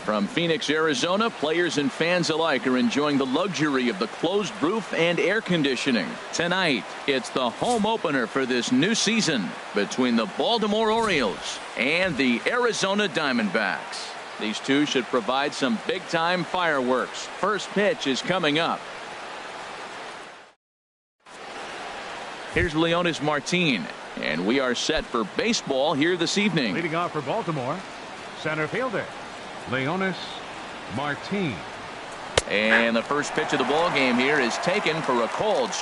From Phoenix, Arizona, players and fans alike are enjoying the luxury of the closed roof and air conditioning. Tonight, it's the home opener for this new season between the Baltimore Orioles and the Arizona Diamondbacks. These two should provide some big-time fireworks. First pitch is coming up. Here's Leonis Martin, and we are set for baseball here this evening. Leading off for Baltimore, center fielder Leonis Martin. And the first pitch of the ball game here is taken for a called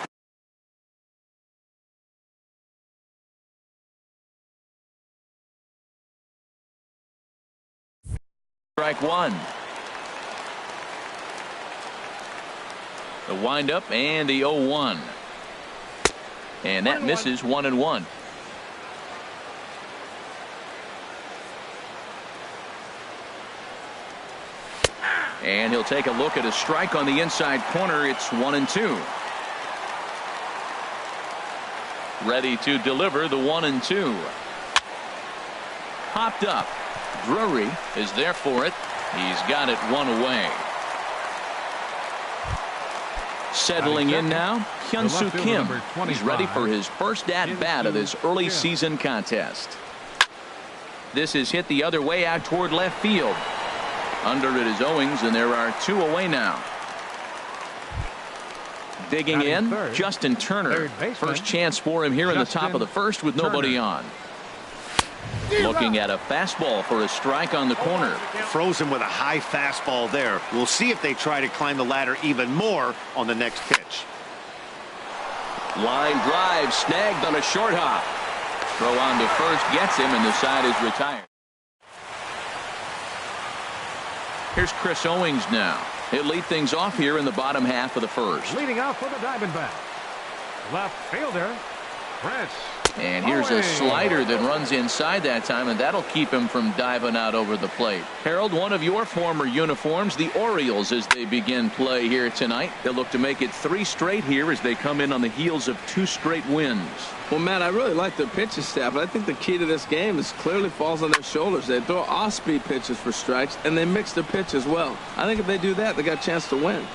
strike one. The windup and the 0-1. And that misses 1-1. And he'll take a look at a strike on the inside corner. It's 1-2. Ready to deliver the 1-2. Popped up. Drury is there for it. He's got it one away. Settling in now, Hyun-Soo Kim. He's ready for his first at-bat of this early season contest. This is hit the other way out toward left field. Under it is Owings, and there are two away now. Digging in, Justin Turner. First chance for him here in the top of the first with nobody on. Looking at a fastball for a strike on the corner. Frozen with a high fastball there. We'll see if they try to climb the ladder even more on the next pitch. Line drive snagged on a short hop. Throw on to first gets him, and the side is retired. Here's Chris Owings now. He'll lead things off here in the bottom half of the first. Leading off for the Diamondbacks, left fielder Chris. And here's a slider that runs inside that time, and that'll keep him from diving out over the plate. Harold, one of your former uniforms, the Orioles, as they begin play here tonight. They'll look to make it 3 straight here as they come in on the heels of 2 straight wins. Well, Matt, I really like their pitching staff, but I think the key to this game is clearly falls on their shoulders. They throw off-speed pitches for strikes, and they mix their pitch as well. I think if they do that, they got a chance to win.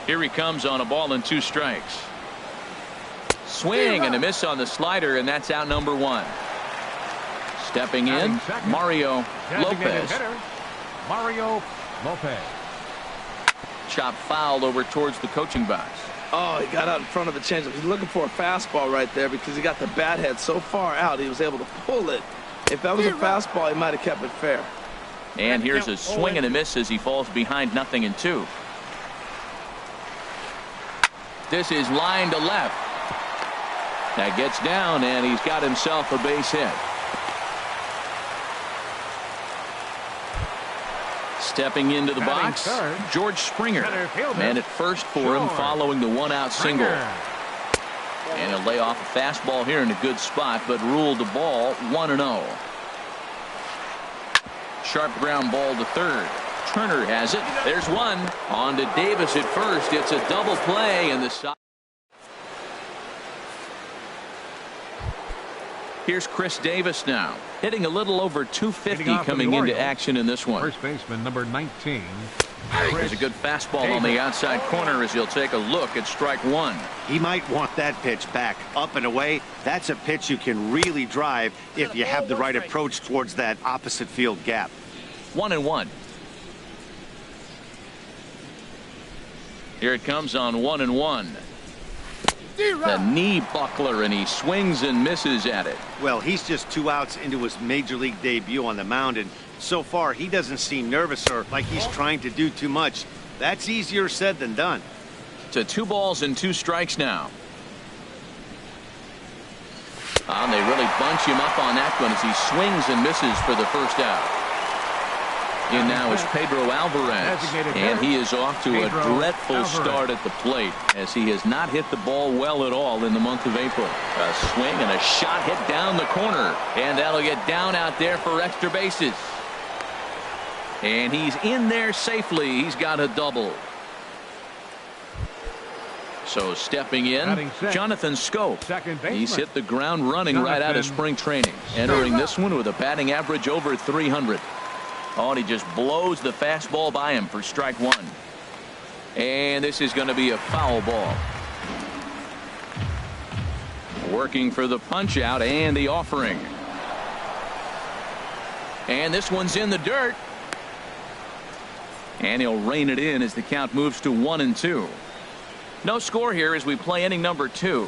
Here he comes on a ball and 2 strikes. Swing and a miss on the slider, and that's out number 1. Stepping in, Mario Lopez. Mario Lopez. Chop foul over towards the coaching box. Oh, he got out in front of the changeup. He's looking for a fastball right there because he got the bat head so far out he was able to pull it. If that was a fastball, he might have kept it fair. And here's a swing and a miss as he falls behind 0-2. This is line to left. That gets down, and he's got himself a base hit. Stepping into the box, George Springer. Man at first for him following the one-out single. And he'll lay off a fastball here in a good spot, but ruled the ball 1-0. Sharp ground ball to third. Turner has it. There's one. On to Davis at first. It's a double play, and the side. Here's Chris Davis now, hitting a little over 250 coming into action in this one. First baseman number 19. There's a good fastball on the outside corner as he'll take a look at strike one. He might want that pitch back, up and away. That's a pitch you can really drive if you have the right approach towards that opposite field gap. 1-1. Here it comes on 1-1. The knee buckler, and he swings and misses at it. Well, he's just 2 outs into his major league debut on the mound, and so far he doesn't seem nervous or like he's trying to do too much. That's easier said than done. To 2 balls and 2 strikes now. And they really bunch him up on that one as he swings and misses for the first out. In now is Pedro Alvarez, and he is off to a dreadful start at the plate as he has not hit the ball well at all in the month of April. A swing and a shot hit down the corner, and that'll get down out there for extra bases. And he's in there safely. He's got a double. So stepping in, Jonathan Scope. He's hit the ground running right out of spring training, entering this one with a batting average over 300. Oh, and he just blows the fastball by him for strike one. And this is going to be a foul ball. Working for the punch out and the offering. And this one's in the dirt. And he'll rein it in as the count moves to 1-2. No score here as we play inning number 2.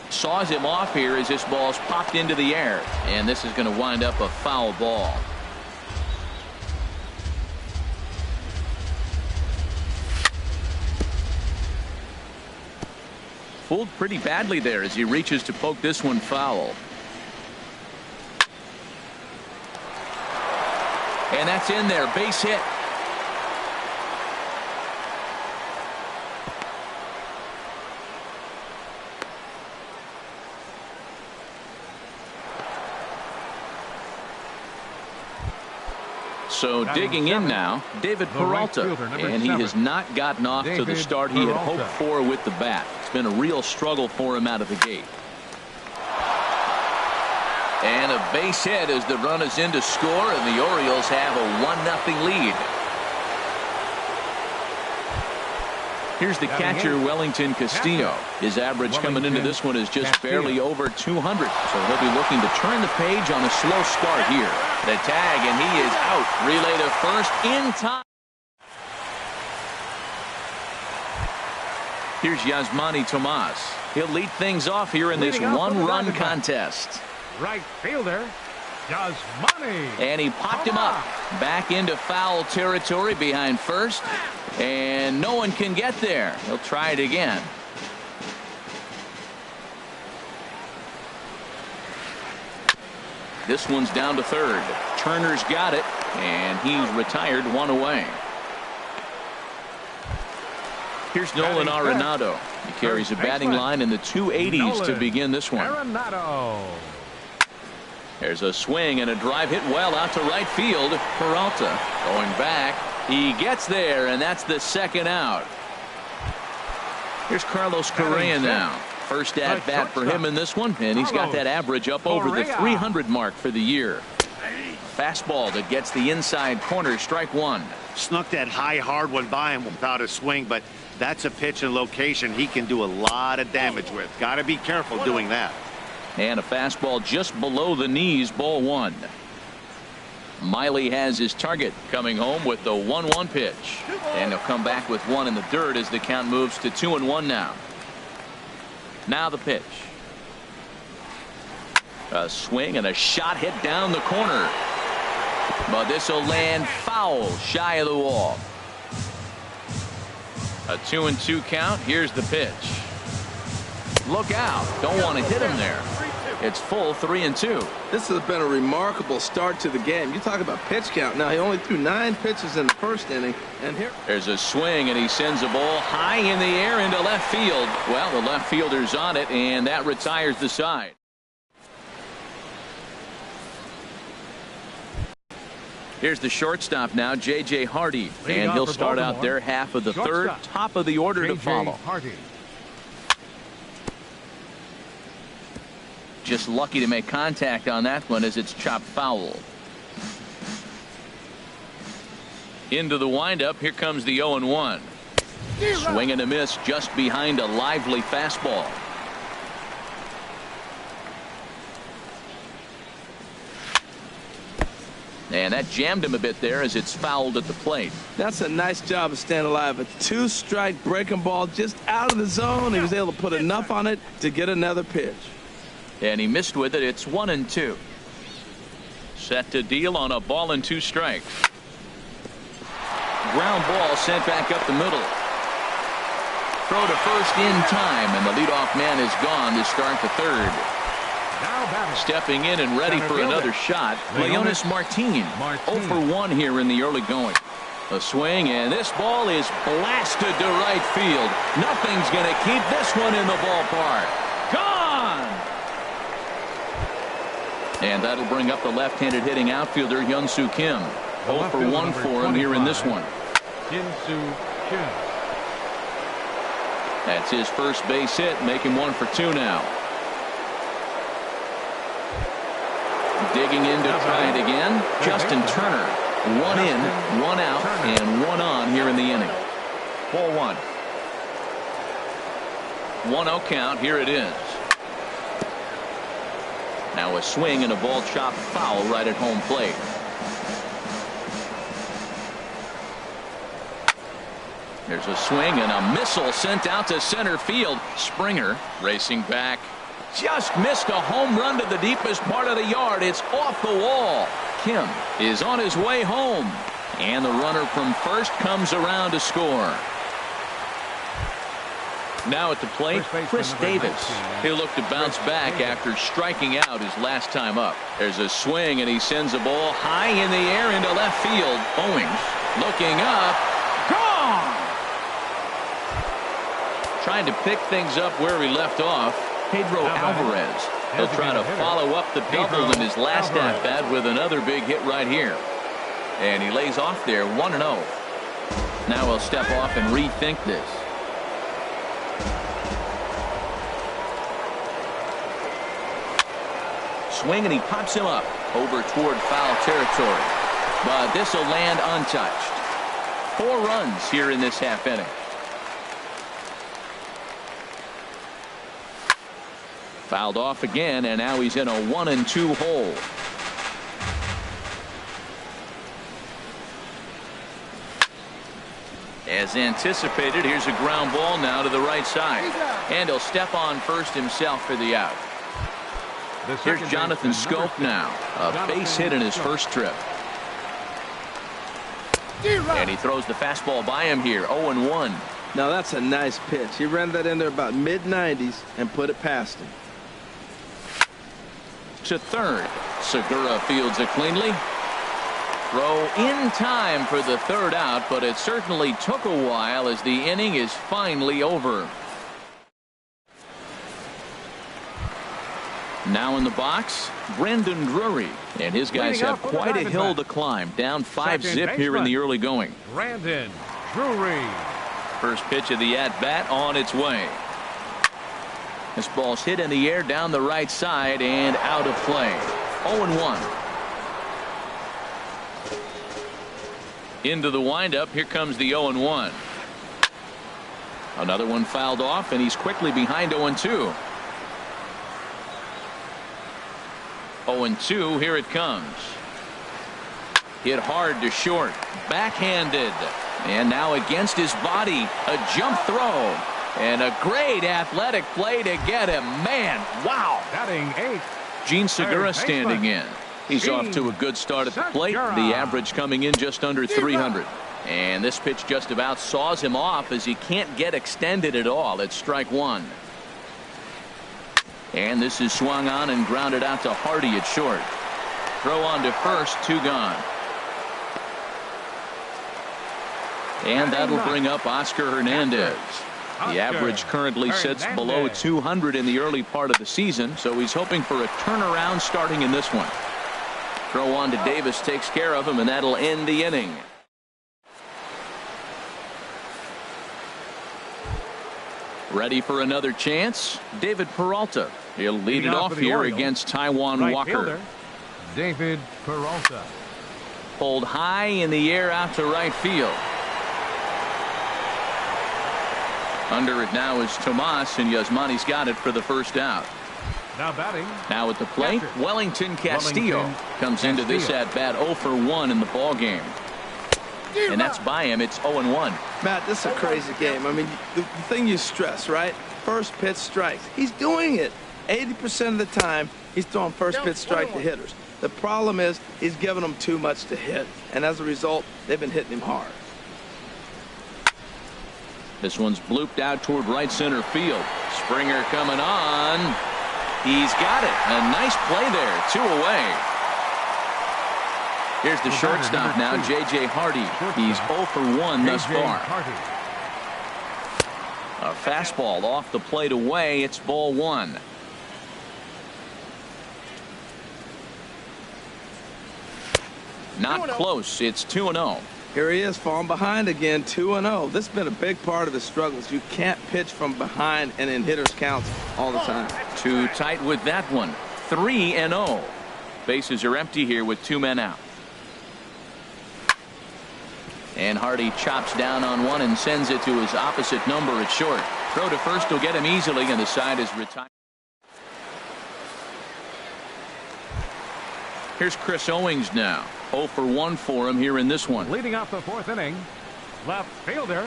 Saws him off here as this ball's popped into the air. And this is going to wind up a foul ball. Fooled pretty badly there as he reaches to poke this one foul. And that's in there, base hit. So digging in now, David Peralta, and he has not gotten off to the start he had hoped for with the bat. It's been a real struggle for him out of the gate. And a base hit as the run is in to score, and the Orioles have a 1-0 lead. Here's the catcher, Wellington Castillo. His average coming into this one is just barely over 200. So he'll be looking to turn the page on a slow start here. The tag, and he is out. Relay to first in time. Here's Yasmani Tomas. He'll lead things off here in this one-run contest. Right fielder, Yasmani. And he popped him up. Back into foul territory behind first. And no one can get there. He'll try it again. This one's down to third. Turner's got it, and he's retired, 1 away. Here's Nolan Arenado. He carries a batting line in the 280s to begin this one. Arenado. There's a swing and a drive hit well out to right field. Peralta going back. He gets there, and that's the second out. Here's Carlos Correa now. First at bat for him in this one, and he's got that average up over the 300 mark for the year. Fastball that gets the inside corner, strike one. Snuck that high hard one by him without a swing, but that's a pitch and location he can do a lot of damage with. Got to be careful doing that. And a fastball just below the knees, ball one. Miley has his target, coming home with the 1-1 pitch. And he'll come back with one in the dirt as the count moves to 2-1 now. Now the pitch. A swing and a shot hit down the corner. But this will land foul shy of the wall. A 2-2 count. Here's the pitch. Look out. Don't want to hit him there. It's full 3-2. This has been a remarkable start to the game. You talk about pitch count. Now, he only threw 9 pitches in the first inning. And here there's a swing, and he sends a ball high in the air into left field. Well, the left fielder's on it, and that retires the side. Here's the shortstop now, J.J. Hardy. And he'll start out their half of the third. Top of the order to follow. Hardy. Just lucky to make contact on that one as it's chopped foul. Into the windup. Here comes the 0-1. Swing and a miss just behind a lively fastball. And that jammed him a bit there as it's fouled at the plate. That's a nice job of staying alive. A 2-strike breaking ball just out of the zone. He was able to put enough on it to get another pitch. And he missed with it. It's 1-2. Set to deal on a ball and 2 strikes. Ground ball sent back up the middle. Throw to first in time, and the leadoff man is gone to start the third. Stepping in and ready for another shot, Leonis Martin. 0 for 1 here in the early going. A swing, and this ball is blasted to right field. Nothing's going to keep this one in the ballpark. Gone! And that'll bring up the left-handed hitting outfielder, Hyun-Soo Kim. 0 for 1 for him here in this one. Hyun-Soo Kim. That's his first base hit, making 1 for 2 now. Digging in to try it again. Justin Turner. 1 in, 1 out, and 1 on here in the inning. Ball 1. 1-0 count. Here it is. Now a swing and a ball chopped foul right at home plate. There's a swing and a missile sent out to center field. Springer racing back. Just missed a home run to the deepest part of the yard. It's off the wall. Kim is on his way home. And the runner from first comes around to score. Now at the plate, Chris Davis. He'll look to bounce back after striking out his last time up. There's a swing, and he sends a ball high in the air into left field. Owings looking up. Gone! Trying to pick things up where he left off. Pedro Alvarez. He'll try to follow up the double in his last at-bat with another big hit right here. And he lays off there 1-0. Now he'll step off and rethink this. Swing, and he pops him up over toward foul territory. But this will land untouched. 4 runs here in this half inning. Fouled off again, and now he's in a 1-2 hole. As anticipated, here's a ground ball now to the right side. And he'll step on first himself for the out. Here's Jonathan Scope now. A base hit in his first trip. And he throws the fastball by him here. 0-1. Now that's a nice pitch. He ran that in there about mid-90s and put it past him. To third. Segura fields it cleanly. Throw in time for the third out, but it certainly took a while as the inning is finally over. Now in the box, Brandon Drury, and his guys have quite a hill to climb. Down 5-zip here in the early going. Brandon Drury. First pitch of the at-bat on its way. This ball's hit in the air down the right side and out of play. 0-1. Into the windup. Here comes the 0-1. Another one fouled off, and he's quickly behind 0-2. 0-2. Here it comes. Hit hard to short. Backhanded. And now against his body. A jump throw. And a great athletic play to get him. Man, wow. Batting 8. Gene Segura standing in. He's off to a good start at the plate. The average coming in just under 300. And this pitch just about saws him off as he can't get extended at all. It's strike one. And this is swung on and grounded out to Hardy at short. Throw on to first, 2 gone. And that'll bring up Oscar Hernandez. The average currently sits below 200 in the early part of the season, so he's hoping for a turnaround starting in this one. Throw on to Davis takes care of him, and that'll end the inning. Ready for another chance? David Peralta. He'll lead it off here against Taijuan Walker. David Peralta. Pulled high in the air out to right field. Under it now is Tomas, and Yasmani's got it for the first out. Now batting. Now at the plate, Wellington Castillo comes into this at bat 0 for 1 in the ball game. And that's by him. It's 0-1. Matt, this is a crazy game. I mean, the thing you stress, right? First pitch strikes. He's doing it 80% of the time. He's throwing first pitch strike to hitters. The problem is he's giving them too much to hit, and as a result, they've been hitting him hard. This one's blooped out toward right center field. Springer coming on. He's got it. A nice play there. 2 away. Here's the shortstop now, J.J. Hardy. He's 0 for 1 thus far. A fastball off the plate away. It's ball 1. Not close. It's 2-0. Here he is, falling behind again, 2-0. This has been a big part of his struggles. You can't pitch from behind and in hitters' counts all the time. Too tight with that one. 3-0. Bases are empty here with 2 men out. And Hardy chops down on one and sends it to his opposite number at short. Throw to first will get him easily, and the side is retired. Here's Chris Owings now. 0 for 1 for him here in this one. Leading off the 4th inning, left fielder,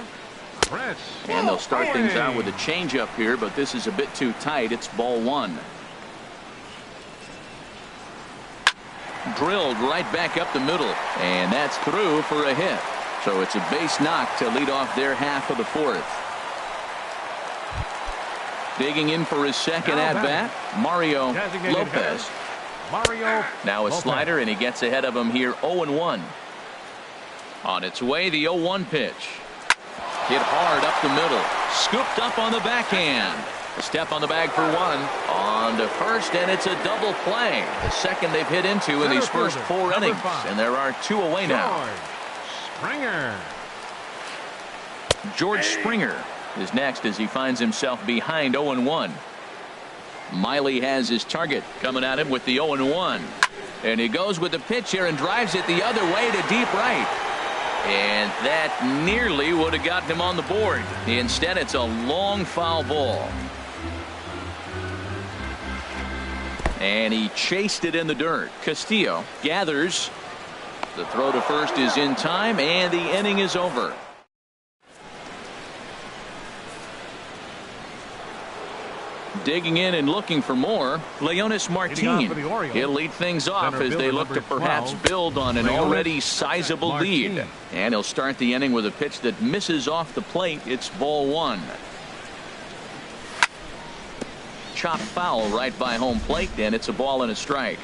Chris. And they'll start things out with a changeup here, but this is a bit too tight. It's ball 1. Drilled right back up the middle, and that's through for a hit. So it's a base knock to lead off their half of the 4th. Digging in for his second at-bat, Mario Lopez. Now a slider, and he gets ahead of him here 0-1. On its way, the 0-1 pitch. Hit hard up the middle. Scooped up on the backhand. A step on the bag for 1. On to first, and it's a double play. The second they've hit into in these first 4 innings. And there are 2 away now. George Springer is next as he finds himself behind 0-1. Miley has his target coming at him with the 0-1. And he goes with the pitch here and drives it the other way to deep right. And that nearly would have gotten him on the board. Instead, it's a long foul ball. And he chased it in the dirt. Castillo gathers. The throw to first is in time, and the inning is over. Digging in and looking for more, Leonis Martin. He'll lead things off as they look to perhaps build on an already sizable lead. And he'll start the inning with a pitch that misses off the plate. It's ball 1. Chop foul right by home plate, and it's a ball and a strike.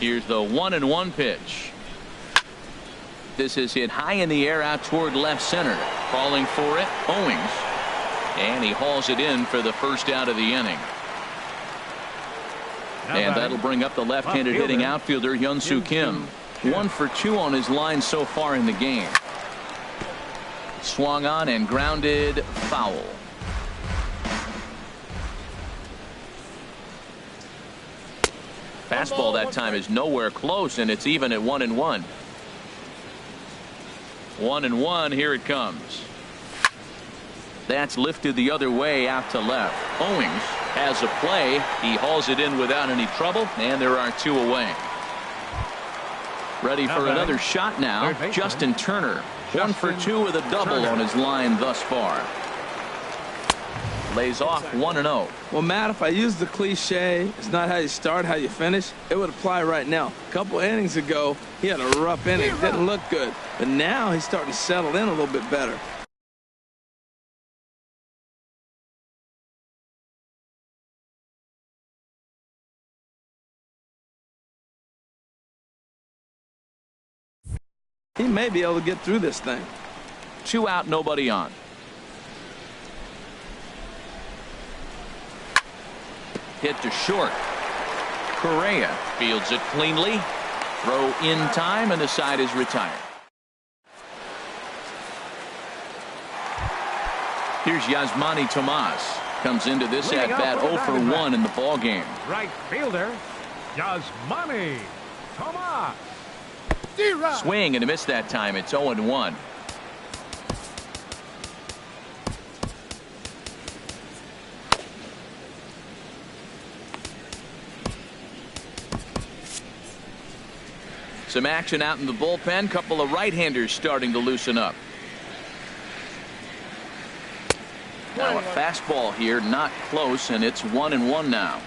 Here's the 1-1 pitch. This is hit high in the air out toward left center. Calling for it, Owings. And he hauls it in for the first out of the inning. And that'll bring up the left-handed hitting outfielder Hyun-Soo Kim. 1 for 2 on his line so far in the game. Swung on and grounded foul. Fastball that time is nowhere close, and it's even at 1-1. 1-1. Here it comes. That's lifted the other way out to left. Owings has a play. He hauls it in without any trouble, and there are 2 away. Ready for another shot now. Justin Turner. 1 for 2 with a double on his line thus far. lays off 1-0. Well, Matt, if I used the cliche, it's not how you start, how you finish, it would apply right now. A couple innings ago, he had a rough inning. Didn't look good. But now he's starting to settle in a little bit better. He may be able to get through this thing. 2 out, nobody on. Hit to short. Correa fields it cleanly. Throw in time, and the side is retired. Here's Yasmani Tomas. Comes into this at-bat 0 for 1 in the ball game. Right fielder, Yasmani Tomas. Swing and a miss that time. It's 0-1. Some action out in the bullpen. Couple of right-handers starting to loosen up. Now a fastball here, not close, and it's 1-1 now.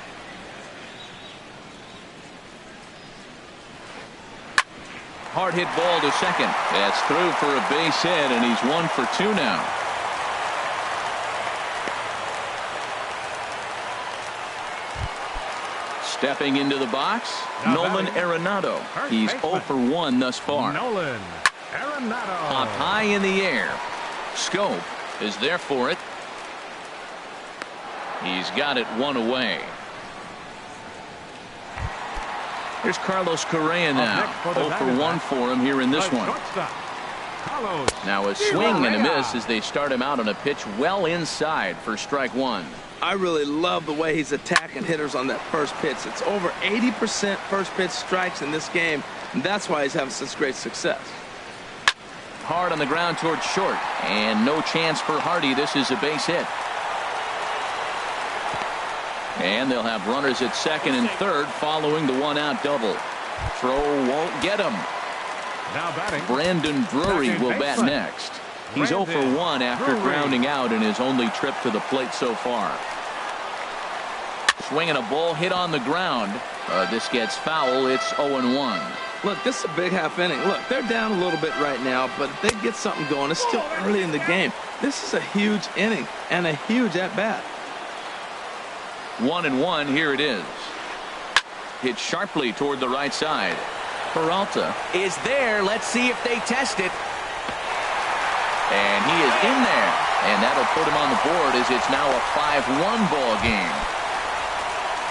Hard hit ball to second. That's through for a base hit, and he's 1 for 2 now. Stepping into the box, Nolan Arenado. He's 0 for 1 thus far. Nolan Arenado. Up high in the air. Scope is there for it. He's got it 1 away. Here's Carlos Correa now. 0 for 1 for him here in this one. Now a swing and a miss as they start him out on a pitch well inside for strike 1. I really love the way he's attacking hitters on that first pitch. It's over 80% first pitch strikes in this game, and that's why he's having such great success. Hard on the ground towards short, and no chance for Hardy. This is a base hit. And they'll have runners at second and third following the 1-out double. Throw won't get him. Now batting, Brandon Drury will bat next. He's 0 for 1 after grounding out in his only trip to the plate so far. Swinging a ball hit on the ground. This gets foul. It's 0-1. Look, this is a big half inning. Look, they're down a little bit right now, but if they get something going, it's still early in the game. This is a huge inning and a huge at-bat. 1-1. Here it is. Hit sharply toward the right side. Peralta is there. Let's see if they test it. And he is in there. And that'll put him on the board as it's now a 5-1 ball game.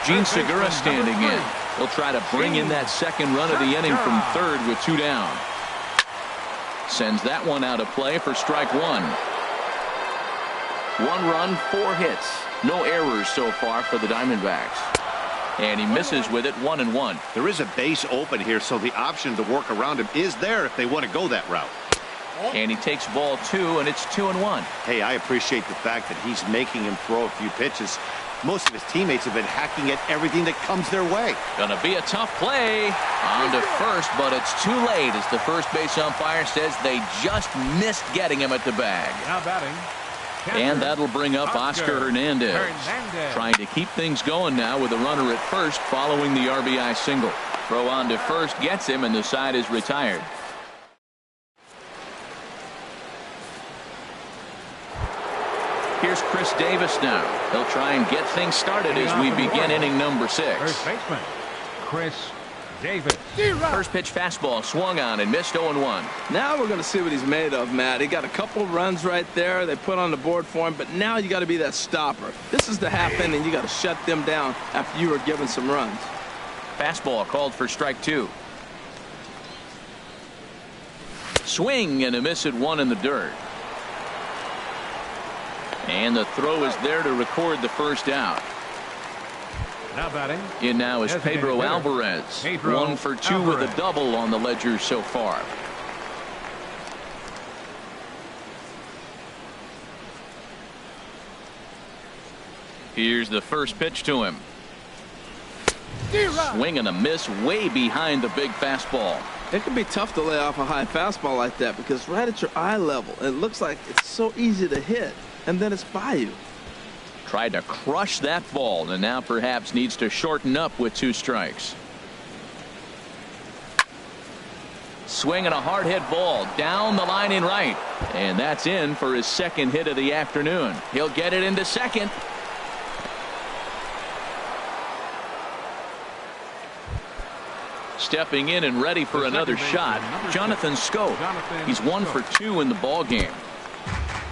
Gene Segura standing in. He'll try to bring in that second run of the inning from third with 2 down. Sends that one out of play for strike 1. 1 run, 4 hits. No errors so far for the Diamondbacks. And he misses with it. 1-1. There is a base open here, so the option to work around him is there if they want to go that route. And he takes ball 2, and it's 2-1. Hey, I appreciate the fact that he's making him throw a few pitches. Most of his teammates have been hacking at everything that comes their way. Gonna be a tough play. On to first, but it's too late as the first base umpire says they just missed getting him at the bag. Now batting. And that'll bring up Oscar Hernandez. Trying to keep things going now with a runner at first following the RBI single. Throw on to first gets him, and the side is retired. Here's Chris Davis now. He'll try and get things started as we begin inning number 6. First baseman, Chris Davis. First pitch fastball swung on and missed 0-1. Now we're going to see what he's made of, Matt. He got a couple runs right there they put on the board for him, but now you got to be that stopper. This is the half inning. You got to shut them down after you were given some runs. Fastball called for strike 2. Swing and a miss at 1 in the dirt. And the throw is there to record the first out. Now batting. In now is Pedro Alvarez. 1 for 2 with a double on the ledger so far. Here's the first pitch to him. Swing and a miss way behind the big fastball. It can be tough to lay off a high fastball like that because right at your eye level, it looks like it's so easy to hit, and then it's by you. Tried to crush that ball and now perhaps needs to shorten up with 2 strikes. Swinging a hard hit ball down the line in right, and that's in for his 2nd hit of the afternoon. He'll get it into second. Stepping in and ready for another shot, Jonathan Schoop. He's 1 for 2 in the ball game,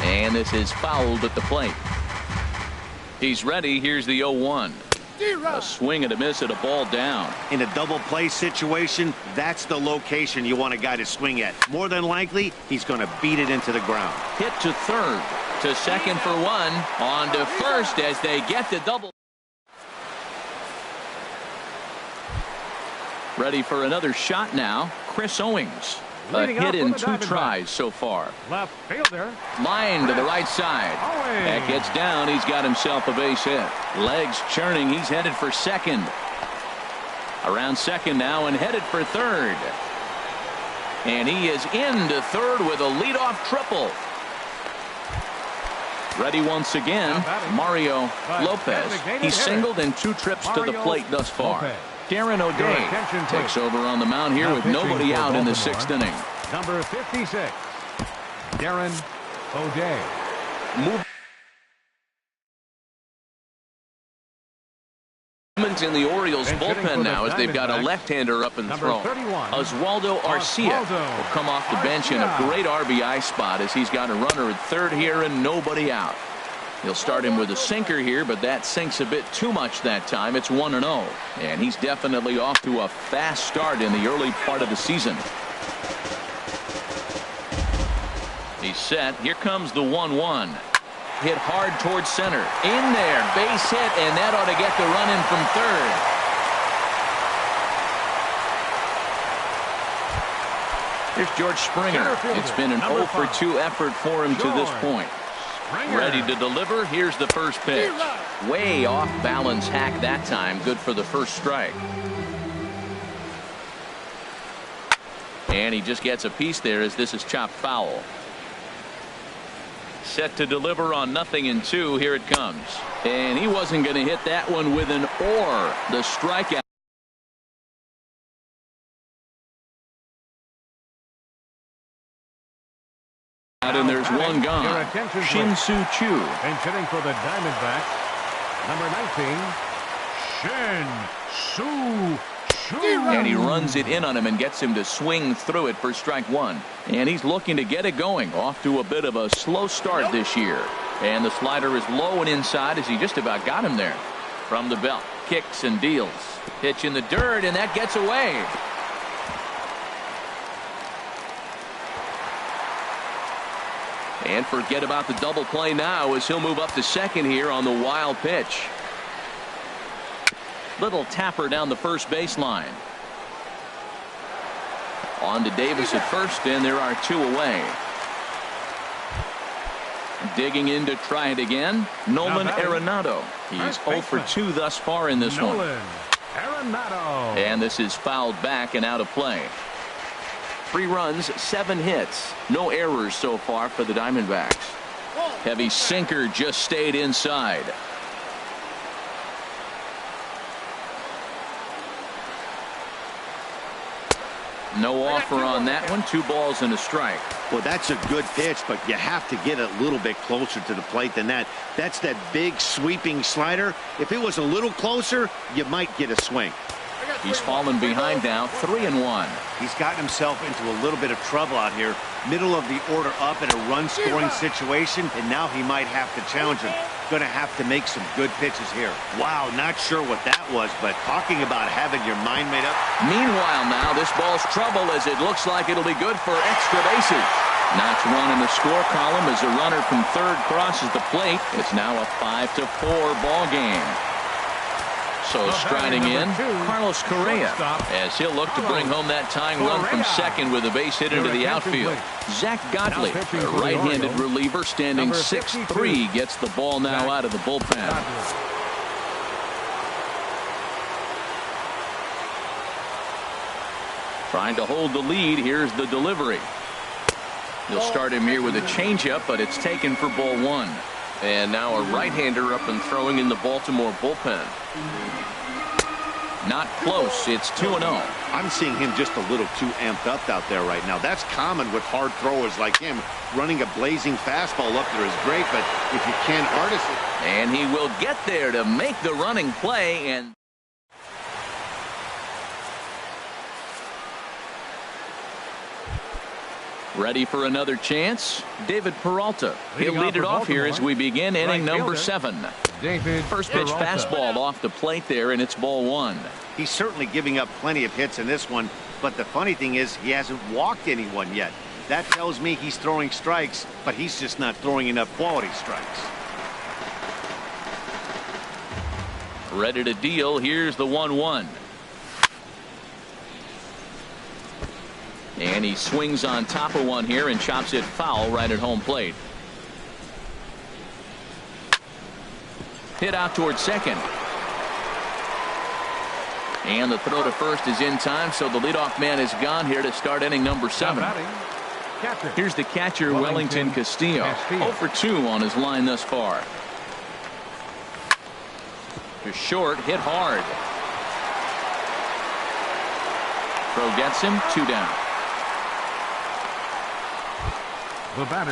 and this is fouled at the plate. He's ready. Here's the 0-1. A swing and a miss at a ball down. In a double play situation, that's the location you want a guy to swing at. More than likely, he's going to beat it into the ground. Hit to third, to second for 1, on to first as they get the double. Ready for another shot now, Chris Owings. A hit in 2 tries so far. Left fielder. Line to the right side. That gets down. He's got himself a base hit. Legs churning. He's headed for second. Around second now and headed for third. And he is into third with a leadoff triple. Ready once again, Mario Lopez. He's singled in 2 trips to the plate thus far. Darren O'Day takes over on the mound here with nobody out in the 6th inning. Number 56, Darren O'Day. Movement in the Orioles bullpen now as they've got a left-hander up in the throw. Oswaldo Arcia will come off the bench in a great RBI spot as he's got a runner at third here and nobody out. He'll start him with a sinker here, but that sinks a bit too much that time. It's 1-0, and he's definitely off to a fast start in the early part of the season. He's set. Here comes the 1-1. Hit hard towards center. In there, base hit, and that ought to get the run in from third. Here's George Springer. It's been an 0 for 2 effort for him to this point. Ready to deliver. Here's the first pitch. Way off balance hack that time. Good for the first strike. And he just gets a piece there as this is chopped foul. Set to deliver on 0-2. Here it comes. And he wasn't going to hit that one with an or. The strikeout. And there's one gone. Shin-Soo Choo. And hitting for the Diamondbacks, number 19, Shin-Soo Choo. And he runs it in on him and gets him to swing through it for strike 1. And he's looking to get it going. Off to a bit of a slow start this year. And the slider is low and inside as he just about got him there. From the belt, kicks and deals. Pitch in the dirt, and that gets away. And forget about the double play now as he'll move up to second here on the wild pitch. Little tapper down the first baseline. On to Davis at first, and there are 2 away. Digging in to try it again, Nolan Arenado. He's 0 for 2 thus far in this one. Arenado. And this is fouled back and out of play. 3 runs, 7 hits. No errors so far for the Diamondbacks. Heavy sinker just stayed inside. No offer on that one. 2 balls and a strike. Well, that's a good pitch, but you have to get a little bit closer to the plate than that. That's that big sweeping slider. If it was a little closer, you might get a swing. He's fallen behind now, 3-1. He's gotten himself into a little bit of trouble out here. Middle of the order up in a run-scoring situation, and now he might have to challenge him. Going to have to make some good pitches here. Wow, not sure what that was, but talking about having your mind made up. Meanwhile now, this ball's trouble as it looks like it'll be good for extra bases. Notch 1 in the score column as a runner from third crosses the plate. It's now a 5-4 ball game. So striding in, Carlos Correa, as he'll look to bring home that tying run from second with a base hit into the outfield. Zach Godley, a right-handed reliever standing 6'3", gets the ball now out of the bullpen. Trying to hold the lead. Here's the delivery. He'll start him here with a changeup, but it's taken for ball 1. And now a right-hander up and throwing in the Baltimore bullpen. Not close. It's 2-0. I'm seeing him just a little too amped up out there right now. That's common with hard throwers like him. Running a blazing fastball up there is great, but if you can't artist it. And he will get there to make the running play. And ready for another chance. David Peralta. He'll lead it off here as we begin inning number 7. First pitch fastball off the plate there, and it's ball 1. He's certainly giving up plenty of hits in this one, but the funny thing is he hasn't walked anyone yet. That tells me he's throwing strikes, but he's just not throwing enough quality strikes. Ready to deal. Here's the 1-1. And he swings on top of one here and chops it foul right at home plate. Hit out towards second. And the throw to first is in time, so the leadoff man is gone here to start inning number 7. Here's the catcher, Wellington Castillo. 0 for 2 on his line thus far. To short, hit hard. Throw gets him, 2 down.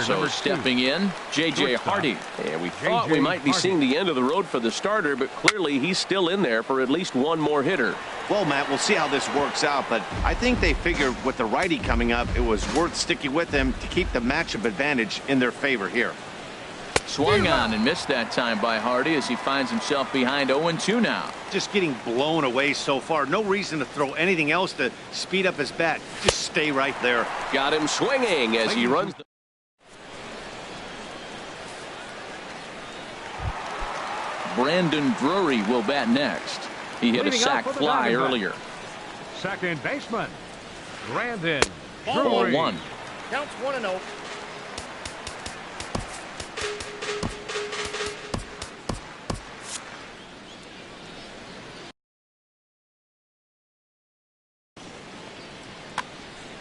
So stepping in, J.J. Hardy. Yeah, we thought we might be seeing the end of the road for the starter, but clearly he's still in there for at least one more hitter. Well, Matt, we'll see how this works out, but I think they figured with the righty coming up, it was worth sticking with them to keep the matchup advantage in their favor here. Swung on and missed that time by Hardy as he finds himself behind 0-2 now. Just getting blown away so far. No reason to throw anything else to speed up his bat. Just stay right there. Got him swinging as he runs. Brandon Drury will bat next. He hit a sac fly earlier. Second baseman, Brandon Ball Drury. 1. Counts 1-0.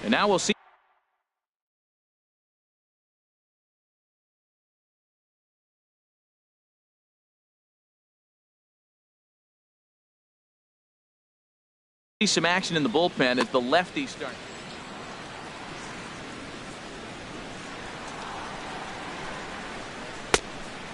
And now we'll see. Some action in the bullpen as the lefty starts.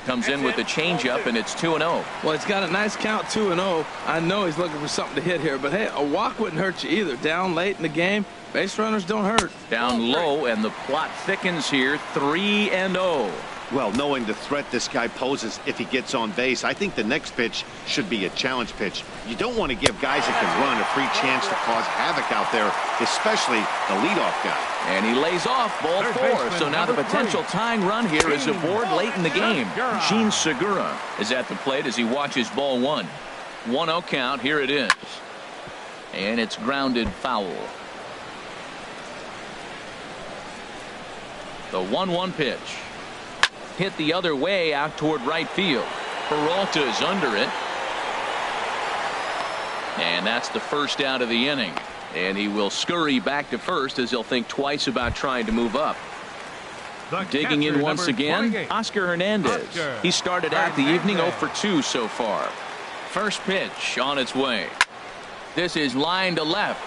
Comes in with a changeup, and it's 2-0. Well, it's got a nice count, 2-0. I know he's looking for something to hit here, but hey, a walk wouldn't hurt you either. Down late in the game, base runners don't hurt. Down low, and the plot thickens here, 3-0. Well, knowing the threat this guy poses if he gets on base, I think the next pitch should be a challenge pitch. You don't want to give guys that can run a free chance to cause havoc out there, especially the leadoff guy. And he lays off ball 4. So now the potential tying run here is aboard late in the game. Gene Segura is at the plate as he watches ball 1. 1-0 count. Here it is. And it's grounded foul. The 1-1 pitch. Hit the other way out toward right field. Peralta is under it. And that's the first out of the inning. And he will scurry back to first as he'll think twice about trying to move up. Digging in once again, Oscar Hernandez. He started out the evening 0 for 2 so far. First pitch on its way. This is line to left.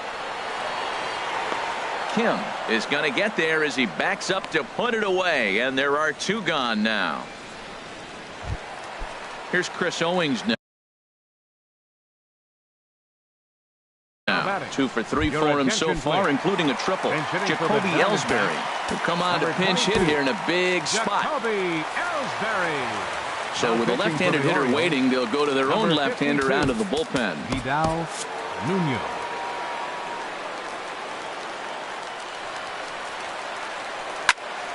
Kim is going to get there as he backs up to put it away, and there are 2 gone now. Here's Chris Owings now. 2 for 3 for him so far, including a triple. Jacoby Ellsbury will come on to pinch hit here in a big spot. So with a left-handed hitter waiting, they'll go to their own left-hander out of the bullpen. Vidal Nuno.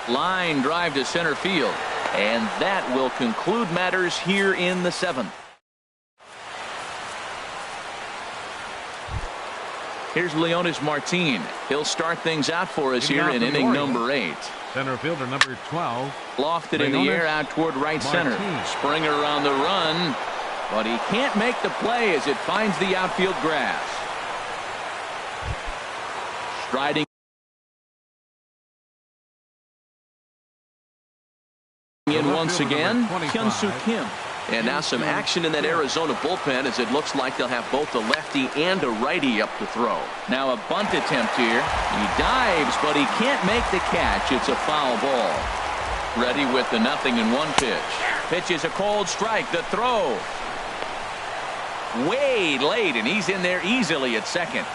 Line drive to center field, and that will conclude matters here in the 7th. Here's Leonis Martin. He'll start things out for us here in inning number 8. Center fielder number 12. Lofted in the air out toward right center. Springer on the run, but he can't make the play as it finds the outfield grass. Striding in once again, Hyun-Soo Kim. And now some action in that Arizona bullpen as it looks like they'll have both a lefty and a righty up to throw. Now a bunt attempt here. He dives, but he can't make the catch. It's a foul ball. Ready with the 0-1 pitch. Pitch is a cold strike. The throw. Way late, and he's in there easily at second.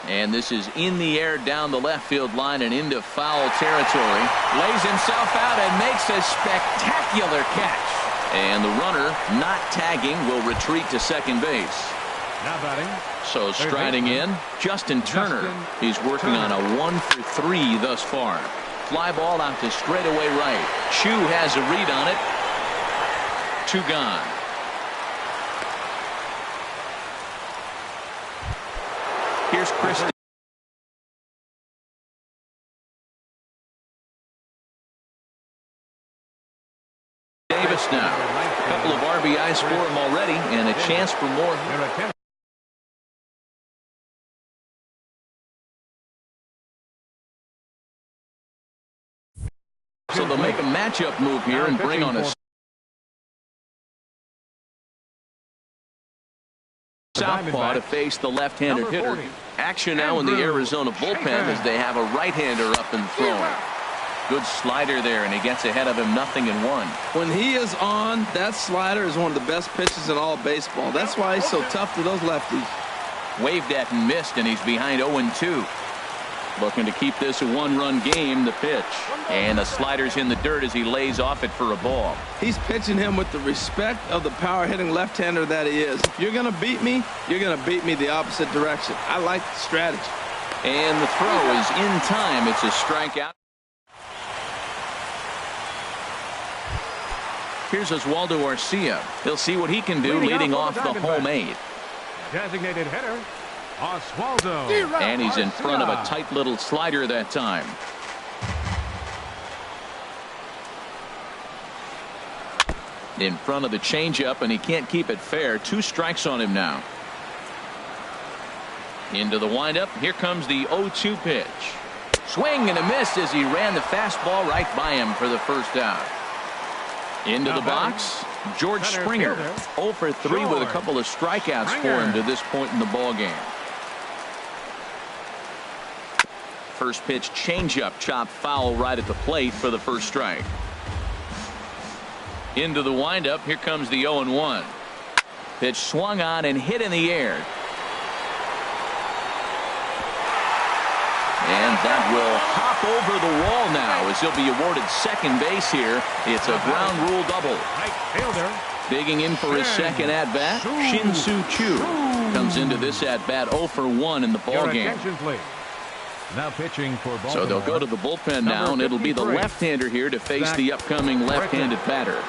And this is in the air down the left field line and into foul territory. Lays himself out and makes a spectacular catch. And the runner, not tagging, will retreat to second base. Now batting. So striding in, Justin Turner. He's working on a 1-for-3 thus far. Fly ball out to straightaway right. Chu has a read on it. 2 gone. Here's Chris Davis now. A couple of RBIs for him already and a chance for more. So they'll make a matchup move here and bring on a southpaw to face the left-handed hitter. Action now in the Arizona bullpen as they have a right-hander up and throwing. Good slider there, and he gets ahead of him 0-1. When he is on, that slider is one of the best pitches in all baseball. That's why he's so tough to those lefties. Waved at and missed, and he's behind 0-2. Looking to keep this a 1-run game. The pitch, and the slider's in the dirt as he lays off it for a ball. He's pitching him with the respect of the power-hitting left-hander that he is. If you're going to beat me, you're going to beat me the opposite direction. I like the strategy. And the throw is in time. It's a strikeout. Here's Oswaldo Arcia. He'll see what he can do leading off the home 8. Designated hitter, Oswaldo. And he's in front of a tight little slider that time. In front of the changeup, and he can't keep it fair. 2 strikes on him now. Into the windup. Here comes the 0-2 pitch. Swing and a miss as he ran the fastball right by him for the first out. Into the box, George Springer. 0-for-3 with a couple of strikeouts for him to this point in the ball game. First pitch changeup, chopped foul right at the plate for the first strike. Into the windup. Here comes the 0-1. Pitch swung on and hit in the air. And that will hop over the wall now as he'll be awarded second base here. It's a ground rule double. Digging in for his second at-bat, Shin-Soo Choo comes into this at-bat 0-for-1 in the ballgame. Now pitching for Baltimore. So they'll go to the bullpen now, and it'll be the left-hander here to face the upcoming left-handed batter.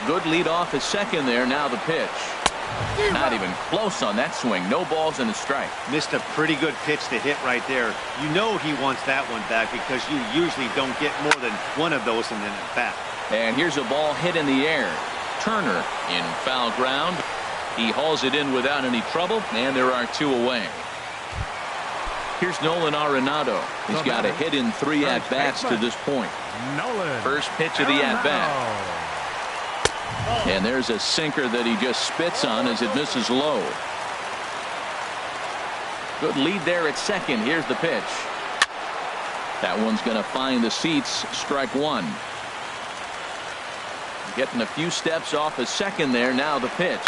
Good lead off his second there. Now the pitch. Not even close on that swing. No balls and a strike. Missed a pretty good pitch to hit right there. You know he wants that one back because you usually don't get more than one of those in an at-bat. And here's a ball hit in the air. Turner in foul ground. He hauls it in without any trouble, and there are 2 away. Here's Nolan Arenado. He's got a hit in 3 at-bats to this point. First pitch of the at-bat. And there's a sinker that he just spits on as it misses low. Good lead there at second. Here's the pitch. That one's going to find the seats. Strike 1. Getting a few steps off a second there. Now the pitch.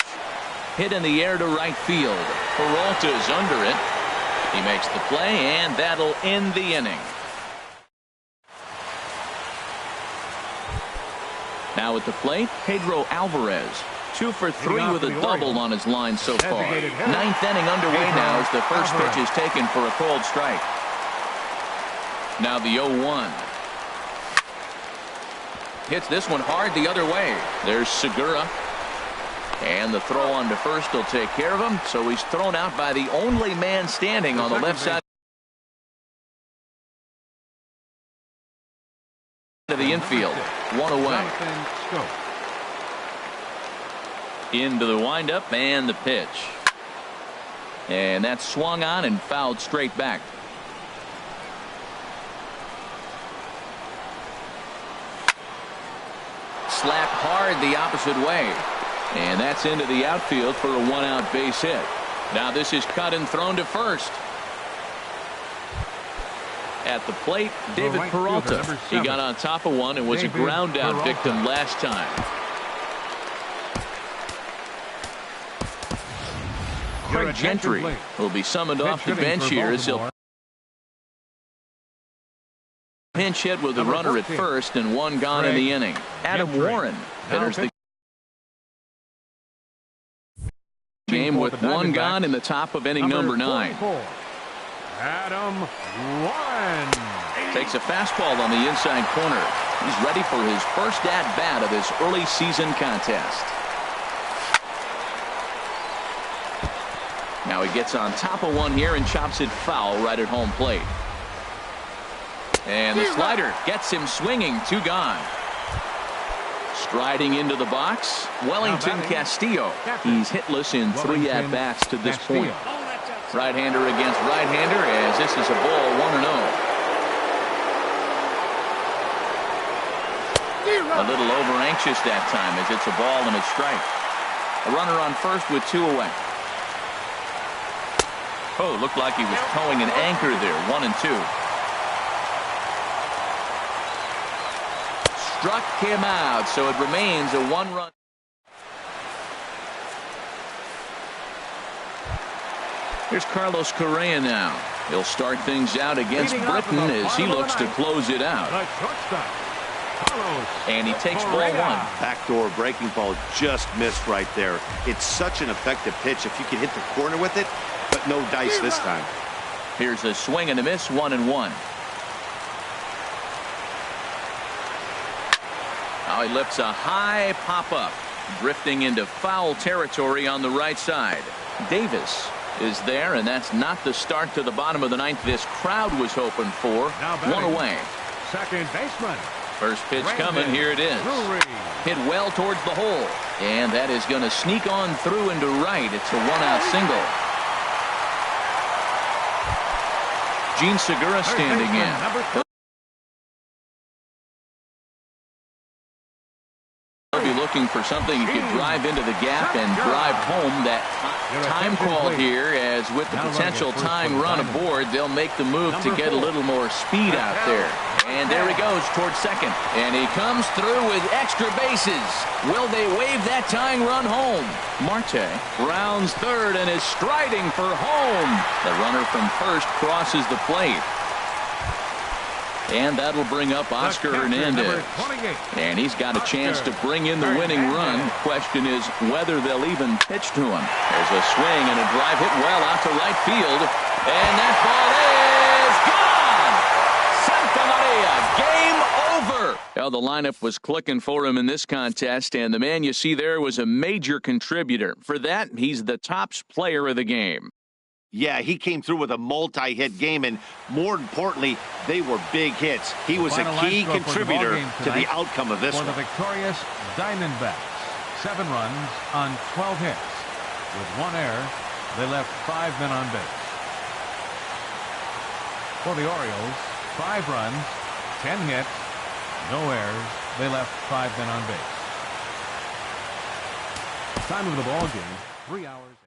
Hit in the air to right field. Peralta's under it. He makes the play, and that'll end the inning. Now at the plate, Pedro Alvarez. 2-for-3 with a double on his line so far. 9th inning underway now as the first pitch is taken for a called strike. Now the 0-1. Hits this one hard the other way. There's Segura. And the throw on to first will take care of him. So he's thrown out by the only man standing on the left side of the infield. 1 away. Into the windup and the pitch. And that's swung on and fouled straight back. Slapped hard the opposite way. And that's into the outfield for a one-out base hit. Now this is cut and thrown to first. At the plate, David Peralta. He got on top of one and was a ground out victim last time. Craig Gentry will be summoned off the bench here as he'll pinch hit with a runner at first and one gone in the inning. Adam Warren enters the game with one gone in the top of inning number 9. Adam Warren takes a fastball on the inside corner. He's ready for his first at-bat of this early season contest. Now he gets on top of one here and chops it foul right at home plate. And the slider gets him swinging. 2 gone. Striding into the box, Wellington Castillo. He's hitless in 3 at-bats to this point. Right-hander against right-hander as this is a ball 1-0. A little over-anxious that time as it's a ball and a strike. A runner on first with 2 away. Oh, looked like he was towing an anchor there. 1-2. Struck him out, so it remains a 1-run. Here's Carlos Correa now. He'll start things out against Britton as he looks to close it out. And he takes ball 1. Backdoor breaking ball just missed right there. It's such an effective pitch if you can hit the corner with it, but no dice this time. Here's a swing and a miss. 1-1. Now he lifts a high pop-up, drifting into foul territory on the right side. Davis is there, and that's not the start to the bottom of the 9th this crowd was hoping for. 1 away. Second baseman. First pitch coming. Here it is. Hit well towards the hole, and that is going to sneak on through into right. It's a 1-out single. Gene Segura standing in. Be looking for something you could drive into the gap and drive home. That time called here, as with the potential tying run aboard, they'll make the move to get a little more speed out there. And there he goes towards second, and he comes through with extra bases. Will they wave that tying run home? Marte rounds third and is striding for home. The runner from first crosses the plate. And that'll bring up Oscar Hernandez. And he's got a chance to bring in the winning run. The question is whether they'll even pitch to him. There's a swing and a drive hit well out to right field. And that ball is gone. Santa Maria, game over. Well, the lineup was clicking for him in this contest, and the man you see there was a major contributor. For that, he's the top player of the game. Yeah, he came through with a multi-hit game, and more importantly, they were big hits. He was a key contributor to the outcome of this one. For the victorious Diamondbacks, 7 runs on 12 hits. With 1 error, they left 5 men on base. For the Orioles, 5 runs, 10 hits, no errors. They left 5 men on base. Time of the ball game, 3 hours.